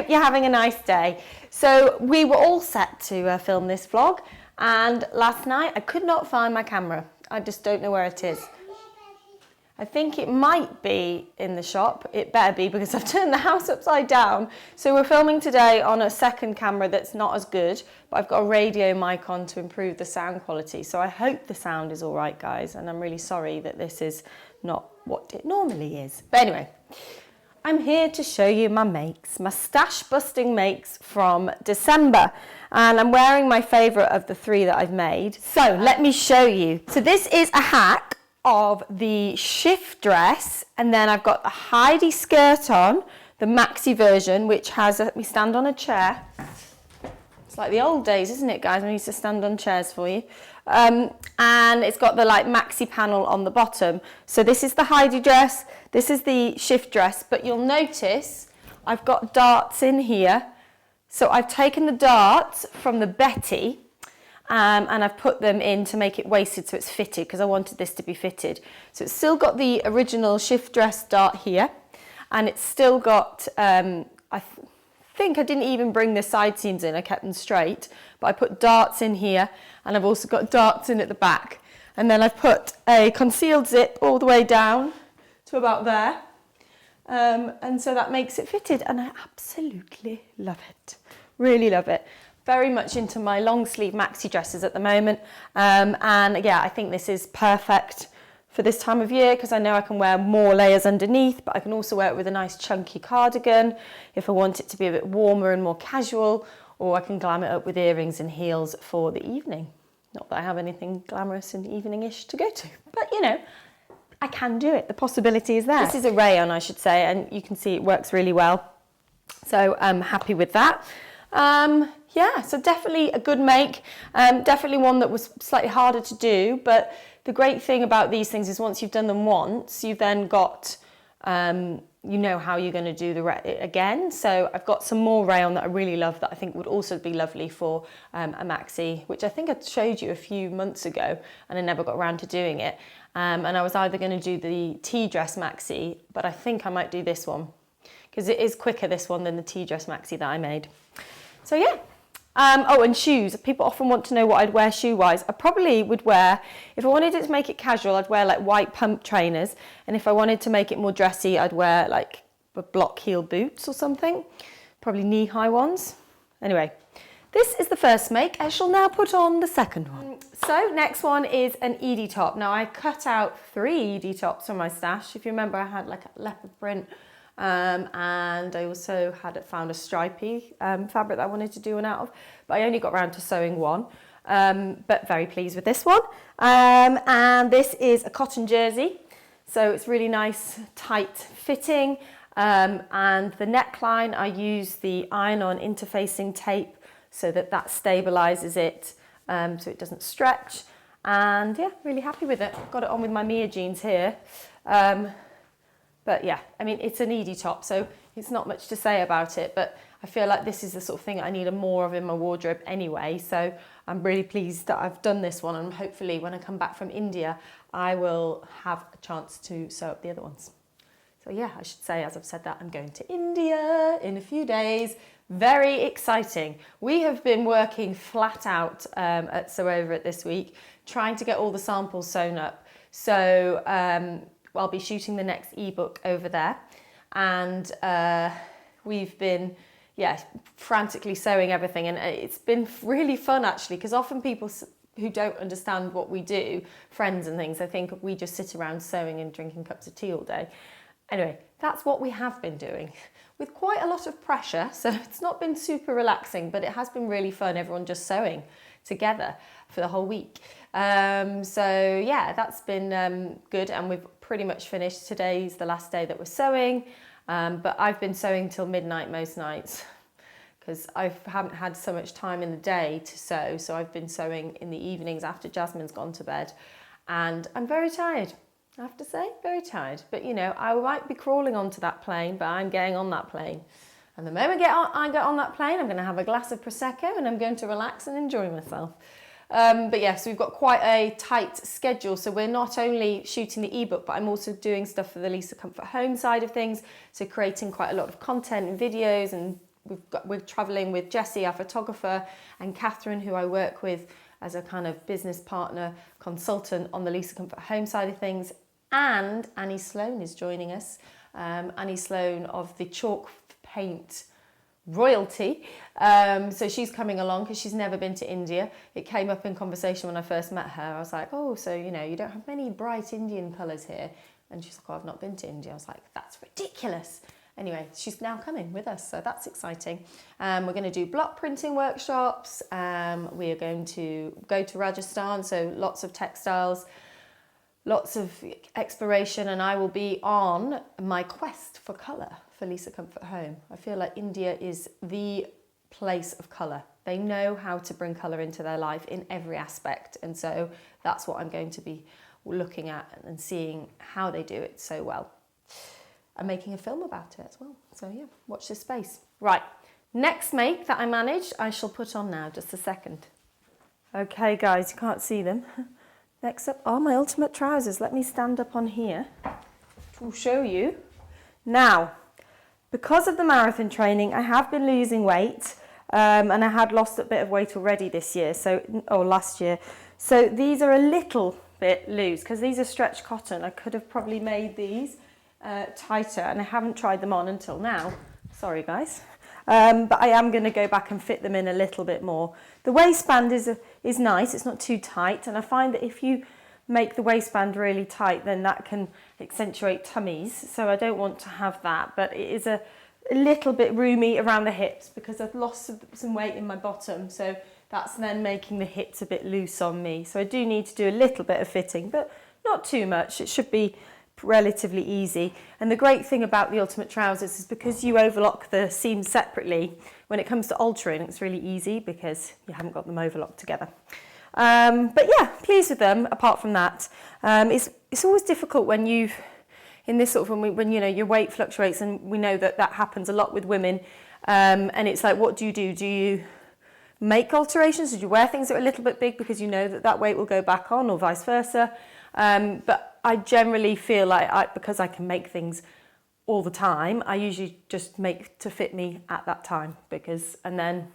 hope you're having a nice day. So we were all set to film this vlog, and last night I could not find my camera. I just don't know where it is. I think it might be in the shop. It better be, because I've turned the house upside down. So we're filming today on a second camera that's not as good, but I've got a radio mic on to improve the sound quality. So I hope the sound is all right, guys, and I'm really sorry that this is not what it normally is. But anyway, I'm here to show you my makes, my stash busting makes from December. And I'm wearing my favourite of the three that I've made. So let me show you. So this is a hack of the shift dress, and then I've got the Heidi skirt on, the maxi version, which has, let me stand on a chair. It's like the old days, isn't it, guys? I used to stand on chairs for you. And it's got the like maxi panel on the bottom. So this is the Heidi dress, this is the shift dress, but you'll notice I've got darts in here. So I've taken the darts from the Betty, and I've put them in to make it waisted so it's fitted, because I wanted this to be fitted. So it's still got the original shift dress dart here, and it's still got, I think I didn't even bring the side seams in, I kept them straight, but I put darts in here, and I've also got darts in at the back. And then I've put a concealed zip all the way down to about there, and so that makes it fitted, and I absolutely love it, really love it. Very much into my long sleeve maxi dresses at the moment, and yeah, I think this is perfect for this time of year, because I know I can wear more layers underneath, but I can also wear it with a nice chunky cardigan if I want it to be a bit warmer and more casual, or I can glam it up with earrings and heels for the evening. Not that I have anything glamorous and evening-ish to go to, but you know, I can do it. The possibility is there. This is a rayon, I should say, and you can see it works really well. So I'm happy with that. Yeah, so definitely a good make, definitely one that was slightly harder to do, but the great thing about these things is once you've done them once, you've then got, you know how you're going to do it again. So I've got some more rayon that I really love that I think would also be lovely for a maxi, which I think I showed you a few months ago and I never got around to doing it. And I was either going to do the tea dress maxi, but I think I might do this one, because it is quicker, this one, than the tea dress maxi that I made. So yeah. Oh, and shoes. People often want to know what I'd wear shoe-wise. I probably would wear, if I wanted it to make it casual, I'd wear like white pump trainers. And if I wanted to make it more dressy, I'd wear like block heel boots or something. Probably knee-high ones. Anyway, this is the first make. I shall now put on the second one. So next one is an Edie top. Now I cut out 3 Edie tops from my stash. If you remember, I had like a leopard print. And I also found a stripy fabric that I wanted to do one out of, but I only got around to sewing one, but very pleased with this one. And this is a cotton jersey, so it's really nice, tight fitting, and the neckline, I use the iron-on interfacing tape so that stabilizes it, so it doesn't stretch, and yeah, really happy with it. Got it on with my Mia jeans here. But yeah, I mean, it's an Edie top, so it's not much to say about it, but I feel like this is the sort of thing I need more of in my wardrobe anyway, so I'm really pleased that I've done this one, and hopefully when I come back from India, I will have a chance to sew up the other ones. So yeah, I should say, as I've said that, I'm going to India in a few days. Very exciting. We have been working flat out at Sew Over It this week, trying to get all the samples sewn up. So I'll be shooting the next ebook over there, and we've been frantically sewing everything, and it's been really fun actually, because often people who don't understand what we do, friends and things, I think we just sit around sewing and drinking cups of tea all day. Anyway, that's what we have been doing with quite a lot of pressure, so it's not been super relaxing, but it has been really fun, everyone just sewing together for the whole week. So yeah, that's been good, and we've pretty much finished. Today's the last day that we're sewing, but I've been sewing till midnight most nights because I haven't had so much time in the day to sew, so I've been sewing in the evenings after Jasmine's gone to bed, and I'm very tired, I have to say, very tired. But you know, I might be crawling onto that plane, but I'm getting on that plane, and the moment I get on that plane, I'm going to have a glass of Prosecco and I'm going to relax and enjoy myself. But yes, we've got quite a tight schedule, so we're not only shooting the ebook, but I'm also doing stuff for the Lisa Comfort Home side of things, so creating quite a lot of content and videos and we're traveling with Jessie, our photographer, and Catherine, who I work with as a kind of business partner consultant on the Lisa Comfort Home side of things. And Annie Sloan is joining us. Annie Sloan of the chalk paint royalty. So she's coming along because she's never been to India. It came up in conversation when I first met her. I was like, oh, so, you know, you don't have many bright Indian colours here. And she's like, oh, I've not been to India. I was like, that's ridiculous. Anyway, she's now coming with us, so that's exciting. We're going to do block printing workshops. We are going to go to Rajasthan, so lots of textiles, lots of exploration, and I will be on my quest for colour for Lisa Comfort Home. I feel like India is the place of colour. They know how to bring colour into their life in every aspect, and so that's what I'm going to be looking at and seeing how they do it so well. I'm making a film about it as well, so yeah, watch this space. Right, next make that I managed, I shall put on now, just a second. Okay guys, you can't see them. Next up are my ultimate trousers. Let me stand up on here to show you. Now, because of the marathon training, I have been losing weight, and I had lost a bit of weight already this year, last year. So these are a little bit loose, because these are stretch cotton. I could have probably made these tighter, and I haven't tried them on until now. Sorry guys. But I am going to go back and fit them in a little bit more. The waistband is nice, it's not too tight, and I find that if you make the waistband really tight, then that can accentuate tummies, so I don't want to have that, but it is a little bit roomy around the hips because I've lost some weight in my bottom, so that's then making the hips a bit loose on me. So I do need to do a little bit of fitting, but not too much. It should be relatively easy. And the great thing about the ultimate trousers is because you overlock the seams separately, when it comes to altering, it's really easy because you haven't got them overlocked together. But yeah, pleased with them. Apart from that, it's always difficult when you've in this sort of when you know your weight fluctuates, and we know that happens a lot with women. And it's like, what do? Do you make alterations? Do you wear things that are a little bit big because you know that weight will go back on, or vice versa? But I generally feel like because I can make things all the time, I usually just make to fit me at that time, and then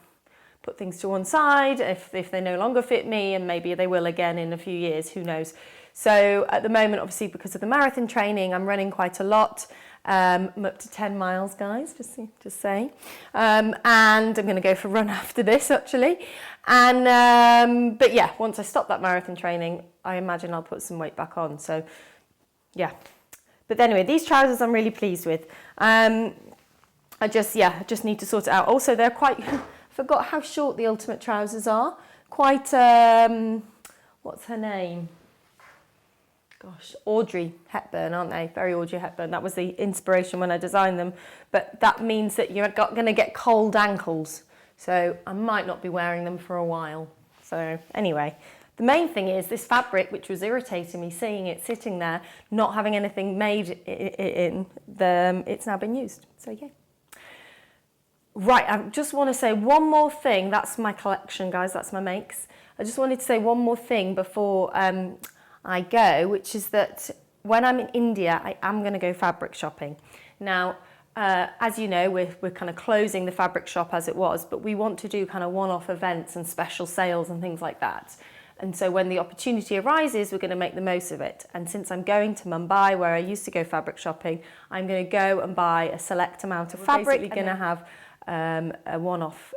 put things to one side if they no longer fit me, and maybe they will again in a few years, who knows. So at the moment, obviously, because of the marathon training, I'm running quite a lot. I'm up to 10 miles, guys, just saying. And I'm going to go for a run after this, actually. And but yeah, once I stop that marathon training, I imagine I'll put some weight back on. So yeah. But anyway, these trousers I'm really pleased with. I just need to sort it out. Also, they're quite, I forgot how short the ultimate trousers are. Quite, what's her name? Gosh, Audrey Hepburn, aren't they? Very Audrey Hepburn. That was the inspiration when I designed them. But that means that you're going to get cold ankles. So I might not be wearing them for a while. So anyway, the main thing is this fabric, which was irritating me, seeing it sitting there, not having anything made in, it's now been used. So yeah. Right, I just want to say one more thing. That's my collection, guys. That's my makes. I just wanted to say one more thing before I go, which is that when I'm in India, I am going to go fabric shopping. Now, as you know, we're kind of closing the fabric shop as it was, but we want to do kind of one-off events and special sales and things like that. And so when the opportunity arises, we're going to make the most of it. And since I'm going to Mumbai, where I used to go fabric shopping, I'm going to go and buy a select amount of fabric. We're basically going to have a one-off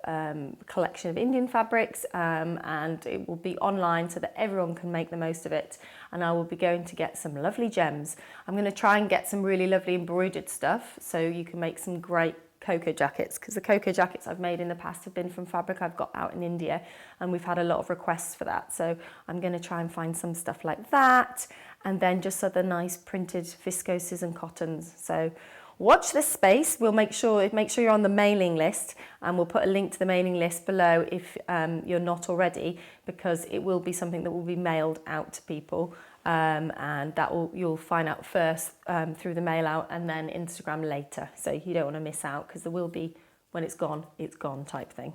collection of Indian fabrics, and it will be online so that everyone can make the most of it. And I will be going to get some lovely gems. I'm going to try and get some really lovely embroidered stuff so you can make some great cocoa jackets, because the cocoa jackets I've made in the past have been from fabric I've got out in India, and we've had a lot of requests for that. So I'm going to try and find some stuff like that, and then just other nice printed viscoses and cottons. So watch this space. We'll make sure you're on the mailing list, and we'll put a link to the mailing list below if you're not already, because it will be something that will be mailed out to people, and you'll find out first through the mail out, and then Instagram later. So you don't want to miss out, because there will be, when it's gone type thing.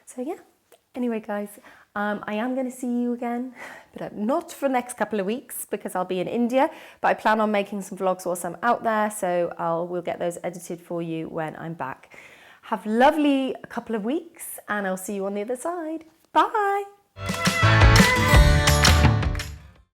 So yeah. Anyway, guys, I am going to see you again, but not for the next couple of weeks because I'll be in India, but I plan on making some vlogs whilst I'm out there, so we'll get those edited for you when I'm back. Have a lovely couple of weeks and I'll see you on the other side. Bye.